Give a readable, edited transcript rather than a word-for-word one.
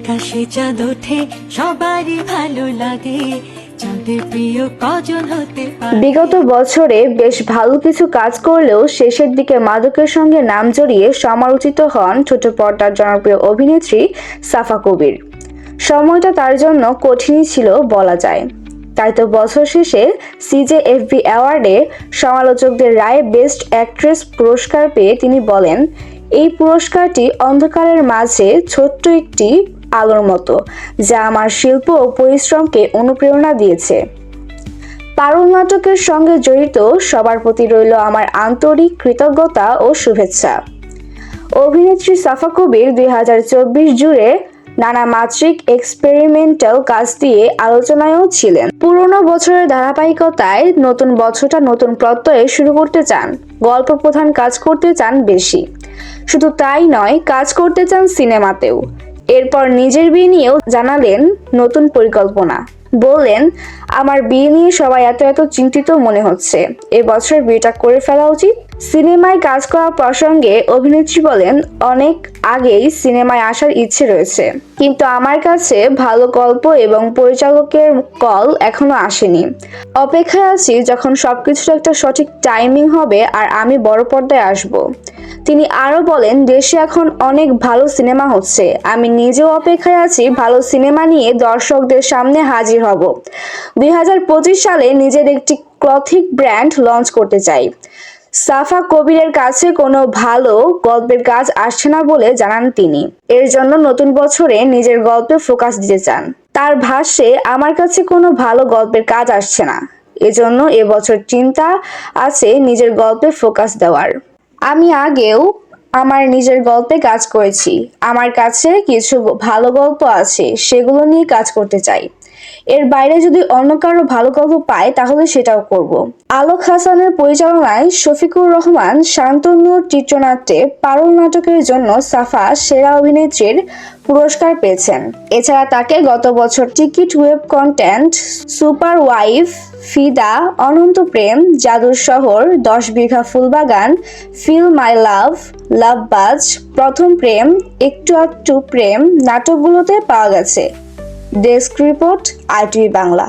আকাশে চাঁদ ওঠে সবারই ভালো লাগে, চাঁদের প্রিয় কজন হতে পারে। বিগত বছরে বেশ ভালো কিছু কাজ করলেও শেষের দিকে মাদকের সঙ্গে নাম জড়িয়ে সমালোচিত হন ছোট পর্দার জনপ্রিয় অভিনেত্রী সাফা কবির। সময়টা তার জন্য কঠিনই ছিল বলা যায়। তাই তো বছর শেষে সিজেএফবি অ্যাওয়ার্ডে সমালোচকদের রায়ে বেস্ট অ্যাক্ট্রেস পুরস্কার পেয়ে তিনি বলেন, এই পুরস্কারটি অন্ধকারের মাঝে ছোট্ট একটি আলোর মতো, যা আমার শিল্প ও পরিশ্রমকে অনুপ্রেরণা দিয়েছে। পারুল নাটকের সঙ্গে জড়িত সবার প্রতি রইল আমার আন্তরিক কৃতজ্ঞতা ও শুভেচ্ছা। অভিনেত্রী সাফা কবির 2024 জুড়ে নানা মাত্রিক এক্সপেরিমেন্টাল কাজ দিয়ে আলোচনায়ও ছিলেন। পুরনো বছরের ধারাবাহিকতায় নতুন বছরটা নতুন প্রত্যয়ে শুরু করতে চান, গল্প প্রধান কাজ করতে চান বেশি। শুধু তাই নয়, কাজ করতে চান সিনেমাতেও। এরপর নিজের বিয়ে নিয়েও জানালেন নতুন পরিকল্পনা। বললেন, আমার বিয়ে নিয়ে সবাই এত চিন্তিত মনে হচ্ছে, এবছর বিয়েটা করে ফেলা উচিত। সিনেমায় কাজ করার প্রসঙ্গে অভিনেত্রী বলেন, অনেক আগেই সিনেমায় আসার ইচ্ছে রয়েছে, কিন্তু আমার কাছে ভালো গল্প এবং পরিচালকের কল এখনো আসেনি। অপেক্ষায় আছি যখন সবকিছুর একটা সঠিক টাইমিং হবে আর আমি বড় পর্দায় আসব। তিনি আরো বলেন, দেশে এখন অনেক ভালো সিনেমা হচ্ছে, আমি নিজেও অপেক্ষায় আছি ভালো সিনেমা নিয়ে দর্শকদের সামনে হাজির হব। 2025 সালে নিজের একটি ক্লথিং ব্র্যান্ড লঞ্চ করতে চাই। সাফা কবিরের কাছে কোনো ভালো গল্পের কাজ আসছে না বলে জানান তিনি। এর জন্য নতুন বছরে নিজের গল্পে ফোকাস দিতে চান। তার ভাষ্যে, আমার কাছে কোনো ভালো গল্পের কাজ আসছে না, এজন্য এবছর চিন্তা আছে নিজের গল্পে ফোকাস দেওয়ার। আমি আগেও আমার নিজের গল্পে কাজ করেছি, আমার কাছে কিছু ভালো গল্প আছে, সেগুলো নিয়ে কাজ করতে চাই। এর বাইরে যদি অন্য কারো ভালো গল্প পায় তাহলে সেটাও করব। আলোক হাসানের পরিচালনায় শফিকুর রহমান শান্তনুর চিত্রনাট্যে পারুল নাটকের জন্য সাফা সেরা অভিনেত্রীর পুরস্কার পেয়েছেন। এছাড়া তাকে গত বছর ticket web content, super wife, Fidaa, Ananta Prem, জাদুর শহর, 10 বিঘা ফুলবাগান, ফিল মাই লাভ, লাভবাজ, প্রথম প্রেম, একটু একটু প্রেম নাটকগুলোতে পাওয়া গেছে। Desk report, ITV Bangla.